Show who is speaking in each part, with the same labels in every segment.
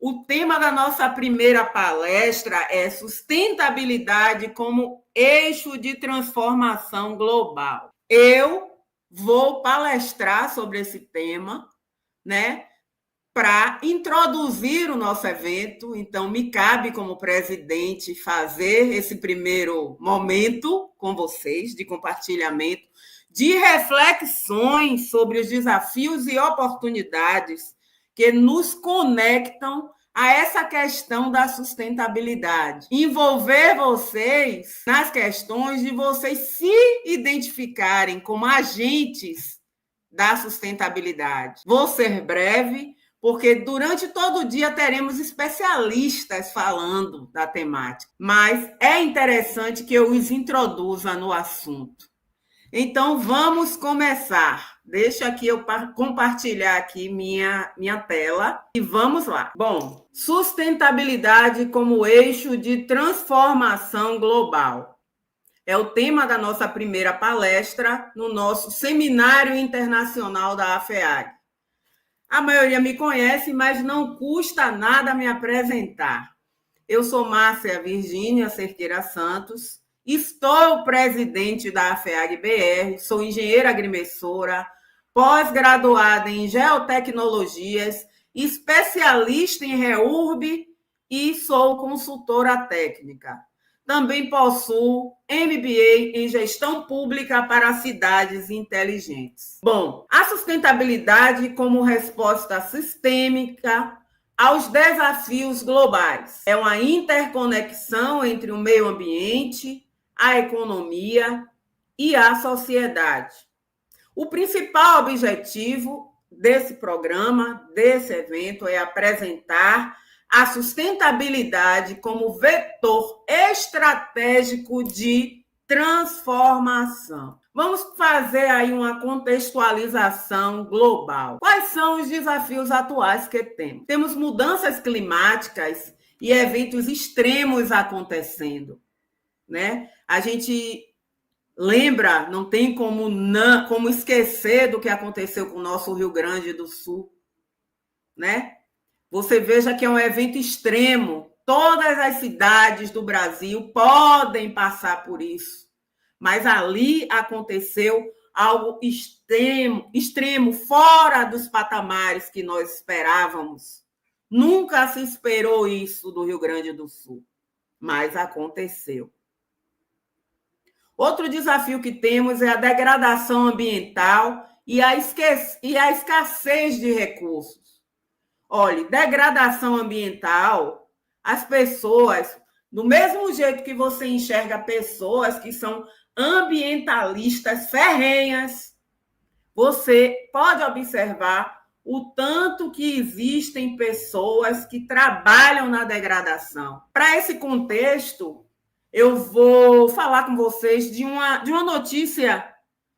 Speaker 1: O tema da nossa primeira palestra é sustentabilidade como eixo de transformação global. Eu vou palestrar sobre esse tema, né, para introduzir o nosso evento. Então, me cabe como presidente fazer esse primeiro momento com vocês de compartilhamento, de reflexões sobre os desafios e oportunidades que nos conectam a essa questão da sustentabilidade. Envolver vocês nas questões de vocês se identificarem como agentes da sustentabilidade. Vou ser breve, porque durante todo o dia teremos especialistas falando da temática, mas é interessante que eu os introduza no assunto. Então, vamos começar. Deixa aqui eu compartilhar aqui minha tela e vamos lá. Bom, sustentabilidade como eixo de transformação global. É o tema da nossa primeira palestra no nosso Seminário Internacional da AFEAG. A maioria me conhece, mas não custa nada me apresentar. Eu sou Márcia Virgínia Cerqueira Santos, estou presidente da AFEAG-BR, sou engenheira agrimensora, pós-graduada em geotecnologias, especialista em REURB e sou consultora técnica. Também possuo MBA em Gestão Pública para Cidades Inteligentes. Bom, a sustentabilidade como resposta sistêmica aos desafios globais. É uma interconexão entre o meio ambiente, a economia e a sociedade. O principal objetivo desse programa, desse evento, é apresentar a sustentabilidade como vetor estratégico de transformação. Vamos fazer aí uma contextualização global. Quais são os desafios atuais que temos? Temos mudanças climáticas e eventos extremos acontecendo, né? A gente lembra, não tem como esquecer do que aconteceu com o nosso Rio Grande do Sul, né? Você veja que é um evento extremo. Todas as cidades do Brasil podem passar por isso. Mas ali aconteceu algo extremo, fora dos patamares que nós esperávamos. Nunca se esperou isso do Rio Grande do Sul, mas aconteceu. Outro desafio que temos é a degradação ambiental e a escassez de recursos. Olha, degradação ambiental, as pessoas, do mesmo jeito que você enxerga pessoas que são ambientalistas ferrenhas, você pode observar o tanto que existem pessoas que trabalham na degradação. Para esse contexto, eu vou falar com vocês de uma notícia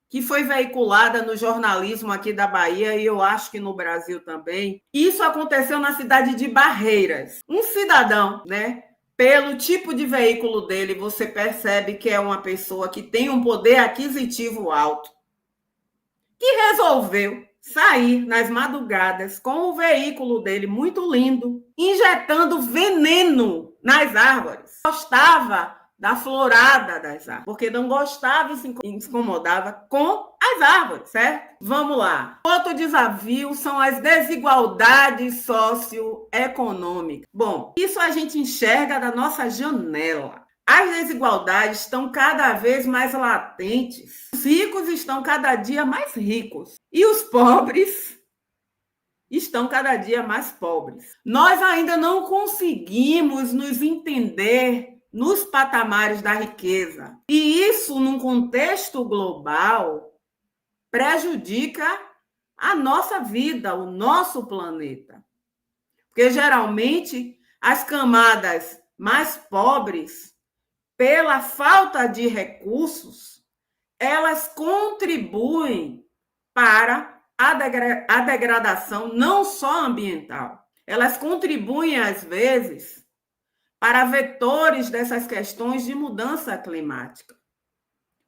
Speaker 1: que foi veiculada no jornalismo aqui da Bahia e eu acho que no Brasil também. Isso aconteceu na cidade de Barreiras. Um cidadão, né? Pelo tipo de veículo dele, você percebe que é uma pessoa que tem um poder aquisitivo alto, que resolveu sair nas madrugadas com o veículo dele muito lindo, injetando veneno nas árvores. Gostava da florada das árvores, porque não gostava e se incomodava com as árvores, certo? Vamos lá. Outro desafio são as desigualdades socioeconômicas. Bom, isso a gente enxerga da nossa janela. As desigualdades estão cada vez mais latentes. Os ricos estão cada dia mais ricos e os pobres estão cada dia mais pobres. Nós ainda não conseguimos nos entender nos patamares da riqueza. E isso, num contexto global, prejudica a nossa vida, o nosso planeta. Porque, geralmente, as camadas mais pobres, pela falta de recursos, elas contribuem para a degradação não só ambiental. Elas contribuem, às vezes, para vetores dessas questões de mudança climática.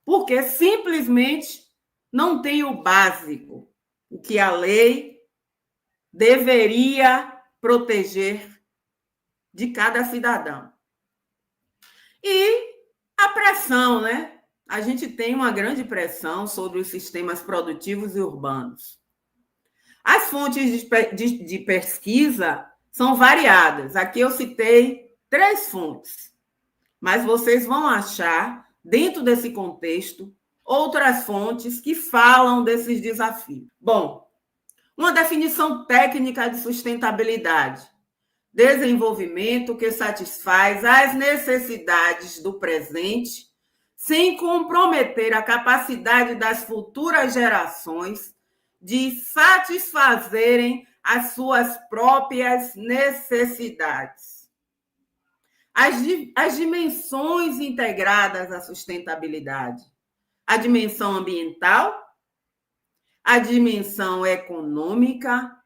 Speaker 1: Porque simplesmente não tem o básico, o que a lei deveria proteger de cada cidadão. E a pressão, né? A gente tem uma grande pressão sobre os sistemas produtivos e urbanos. As fontes de pesquisa são variadas. Aqui eu citei 3 fontes, mas vocês vão achar, dentro desse contexto, outras fontes que falam desses desafios. Bom, uma definição técnica de sustentabilidade: desenvolvimento que satisfaz as necessidades do presente, sem comprometer a capacidade das futuras gerações de satisfazerem as suas próprias necessidades. As dimensões integradas à sustentabilidade: a dimensão ambiental, a dimensão econômica,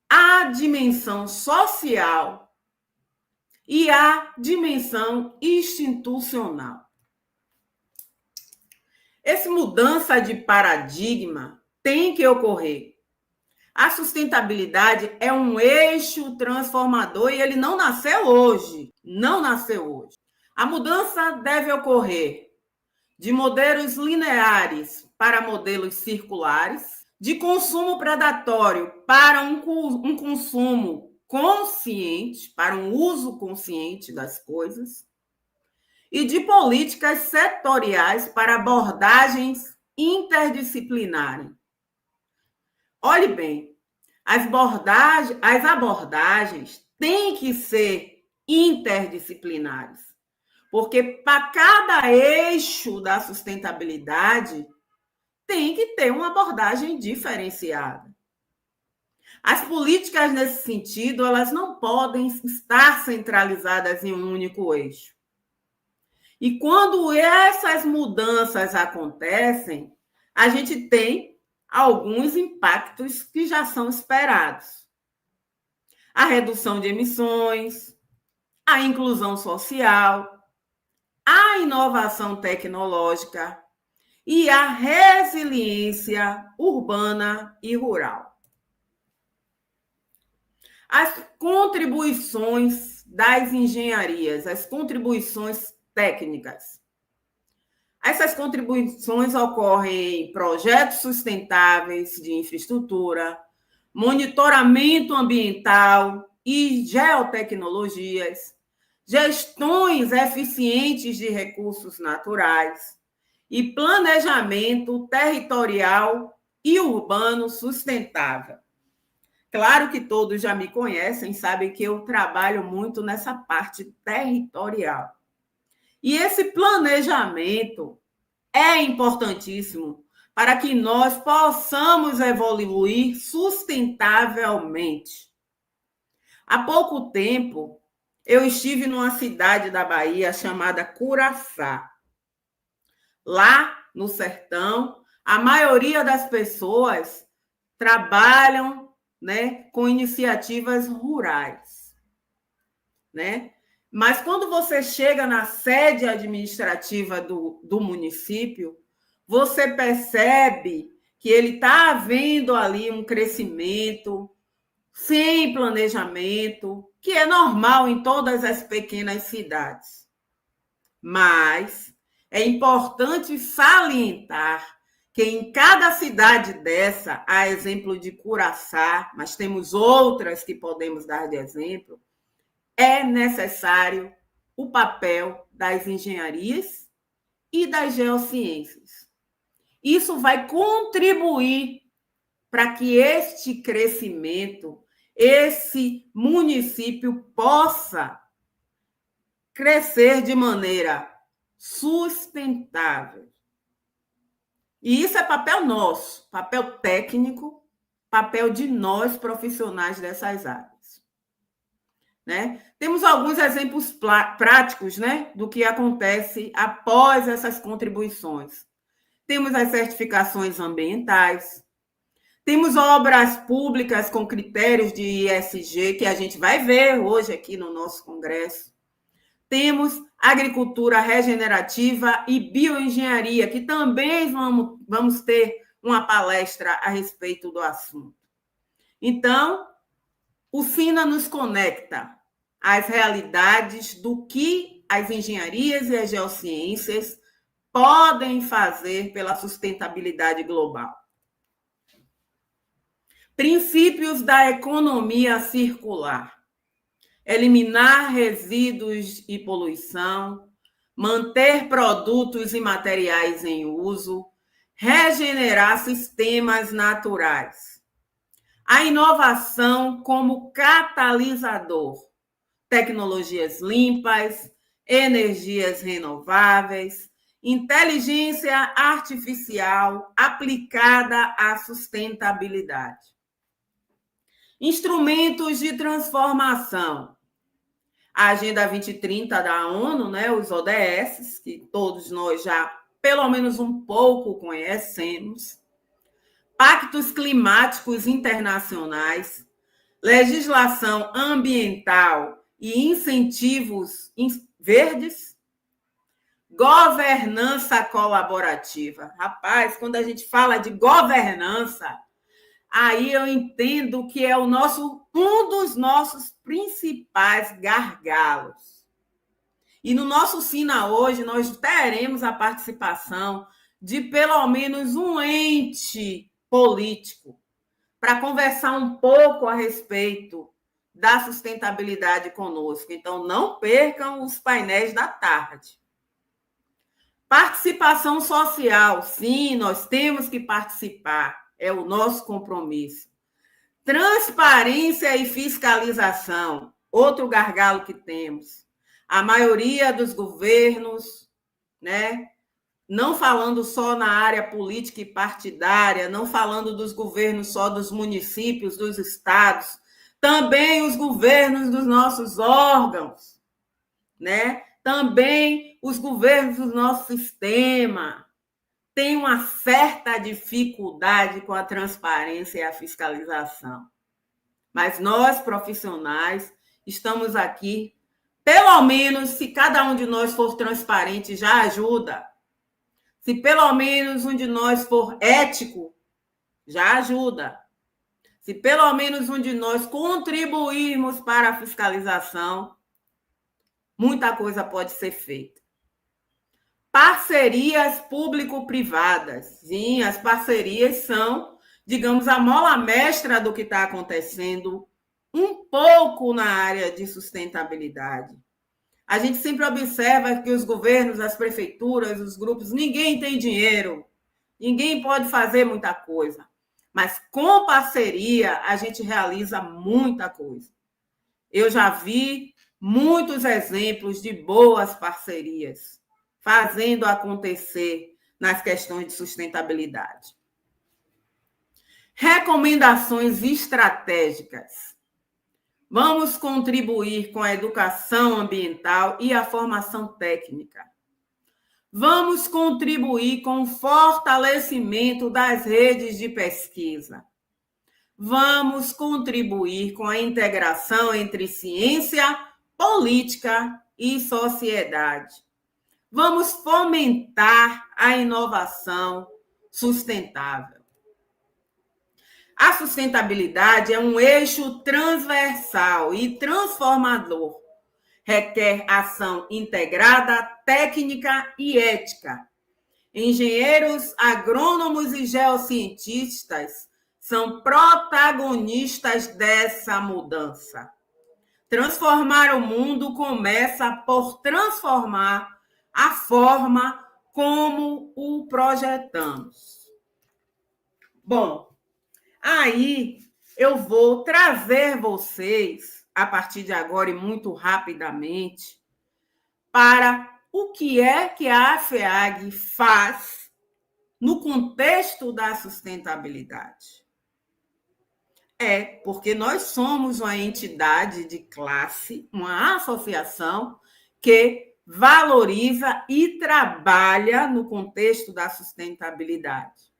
Speaker 1: a dimensão social e a dimensão institucional. Essa mudança de paradigma tem que ocorrer. A sustentabilidade é um eixo transformador e ele não nasceu hoje. Não nasceu hoje. A mudança deve ocorrer de modelos lineares para modelos circulares, de consumo predatório para um consumo consciente, para um uso consciente das coisas, e de políticas setoriais para abordagens interdisciplinares. Olhe bem, as abordagens têm que ser interdisciplinares, porque para cada eixo da sustentabilidade tem que ter uma abordagem diferenciada. As políticas nesse sentido, elas não podem estar centralizadas em um único eixo. E quando essas mudanças acontecem, a gente tem alguns impactos que já são esperados. A redução de emissões, a inclusão social, a inovação tecnológica e a resiliência urbana e rural. As contribuições das engenharias, as contribuições técnicas. Essas contribuições ocorrem em projetos sustentáveis de infraestrutura, monitoramento ambiental e geotecnologias, gestões eficientes de recursos naturais e planejamento territorial e urbano sustentável. Claro que todos já me conhecem, sabem que eu trabalho muito nessa parte territorial. E esse planejamento é importantíssimo para que nós possamos evoluir sustentavelmente. Há pouco tempo, eu estive numa cidade da Bahia chamada Curaçá. Lá, no sertão, a maioria das pessoas trabalham, né, com iniciativas rurais, né? Mas quando você chega na sede administrativa do município, você percebe que ele está havendo ali um crescimento sem planejamento, que é normal em todas as pequenas cidades. Mas é importante salientar que em cada cidade dessa, a exemplo de Curaçá, mas temos outras que podemos dar de exemplo, é necessário o papel das engenharias e das geociências. Isso vai contribuir para que este crescimento, esse município possa crescer de maneira sustentável. E isso é papel nosso, papel técnico, papel de nós profissionais dessas áreas. Né? Temos alguns exemplos práticos, né, do que acontece após essas contribuições. Temos as certificações ambientais, temos obras públicas com critérios de ESG, que a gente vai ver hoje aqui no nosso congresso. Temos agricultura regenerativa e bioengenharia, que também vamos ter uma palestra a respeito do assunto. Então, o SINA nos conecta as realidades do que as engenharias e as geociências podem fazer pela sustentabilidade global. Princípios da economia circular: eliminar resíduos e poluição, manter produtos e materiais em uso, regenerar sistemas naturais. A inovação como catalisador, tecnologias limpas, energias renováveis, inteligência artificial aplicada à sustentabilidade. Instrumentos de transformação. A Agenda 2030 da ONU, né, os ODS, que todos nós já pelo menos um pouco conhecemos. Pactos climáticos internacionais, legislação ambiental e incentivos verdes, governança colaborativa. Rapaz, quando a gente fala de governança, aí eu entendo que é um dos nossos principais gargalos. E no nosso SINA hoje, nós teremos a participação de pelo menos um ente político para conversar um pouco a respeito da sustentabilidade conosco. Então, não percam os painéis da tarde. Participação social. Sim, nós temos que participar. É o nosso compromisso. Transparência e fiscalização. Outro gargalo que temos. A maioria dos governos, né? Não falando só na área política e partidária, não falando dos governos só dos municípios, dos estados, também os governos dos nossos órgãos, né? Também os governos do nosso sistema têm uma certa dificuldade com a transparência e a fiscalização. Mas nós, profissionais, estamos aqui, pelo menos, se cada um de nós for transparente, já ajuda. Se pelo menos um de nós for ético, já ajuda. Se pelo menos um de nós contribuirmos para a fiscalização, muita coisa pode ser feita. Parcerias público-privadas. Sim, as parcerias são, digamos, a mola mestra do que está acontecendo um pouco na área de sustentabilidade. A gente sempre observa que os governos, as prefeituras, os grupos, ninguém tem dinheiro, ninguém pode fazer muita coisa. Mas com parceria, a gente realiza muita coisa. Eu já vi muitos exemplos de boas parcerias fazendo acontecer nas questões de sustentabilidade. Recomendações estratégicas. Vamos contribuir com a educação ambiental e a formação técnica. Vamos contribuir com o fortalecimento das redes de pesquisa. Vamos contribuir com a integração entre ciência, política e sociedade. Vamos fomentar a inovação sustentável. A sustentabilidade é um eixo transversal e transformador. Requer ação integrada, técnica e ética. Engenheiros, agrônomos e geocientistas são protagonistas dessa mudança. Transformar o mundo começa por transformar a forma como o projetamos. Bom, aí eu vou trazer vocês, a partir de agora e muito rapidamente, para o que é que a AFEAG faz no contexto da sustentabilidade. Porque nós somos uma entidade de classe, uma associação que valoriza e trabalha no contexto da sustentabilidade.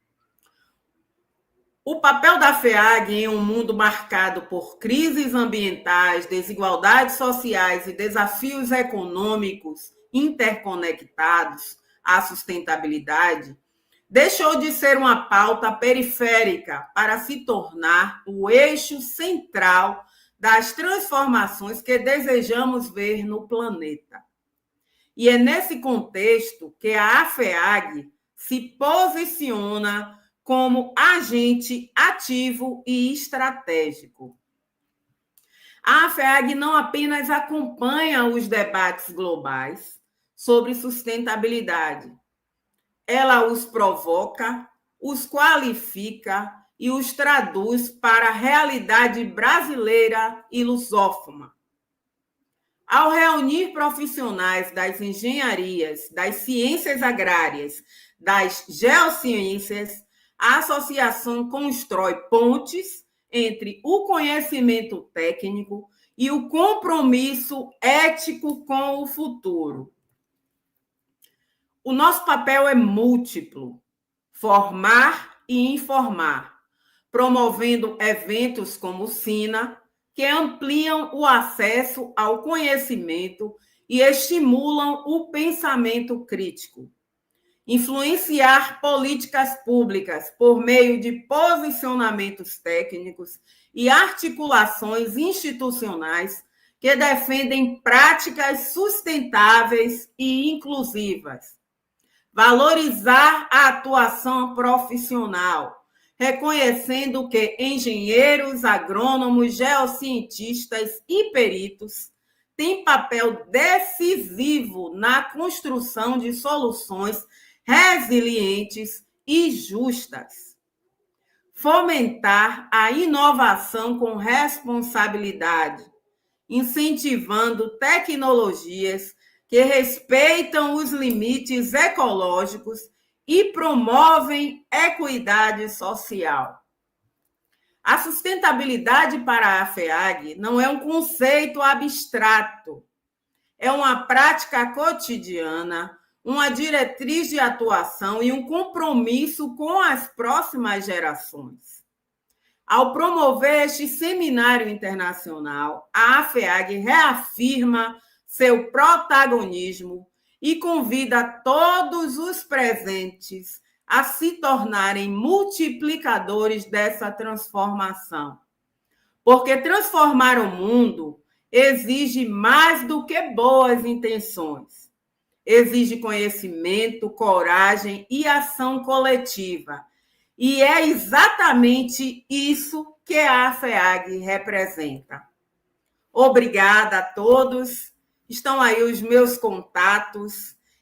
Speaker 1: O papel da FEAG em um mundo marcado por crises ambientais, desigualdades sociais e desafios econômicos interconectados à sustentabilidade deixou de ser uma pauta periférica para se tornar o eixo central das transformações que desejamos ver no planeta. E é nesse contexto que a AFEAG se posiciona como agente ativo e estratégico. A AFEAG não apenas acompanha os debates globais sobre sustentabilidade, ela os provoca, os qualifica e os traduz para a realidade brasileira e lusófona. Ao reunir profissionais das engenharias, das ciências agrárias, das geociências, a associação constrói pontes entre o conhecimento técnico e o compromisso ético com o futuro. O nosso papel é múltiplo: formar e informar, promovendo eventos como o SINA, que ampliam o acesso ao conhecimento e estimulam o pensamento crítico. Influenciar políticas públicas por meio de posicionamentos técnicos e articulações institucionais que defendem práticas sustentáveis e inclusivas. Valorizar a atuação profissional, reconhecendo que engenheiros, agrônomos, geocientistas e peritos têm papel decisivo na construção de soluções resilientes e justas. Fomentar a inovação com responsabilidade, incentivando tecnologias que respeitam os limites ecológicos e promovem equidade social. A sustentabilidade para a AFEAG não é um conceito abstrato, é uma prática cotidiana, uma diretriz de atuação e um compromisso com as próximas gerações. Ao promover este seminário internacional, a AFEAG reafirma seu protagonismo e convida todos os presentes a se tornarem multiplicadores dessa transformação. Porque transformar o mundo exige mais do que boas intenções. Exige conhecimento, coragem e ação coletiva. E é exatamente isso que a AFEAG representa. Obrigada a todos. Estão aí os meus contatos.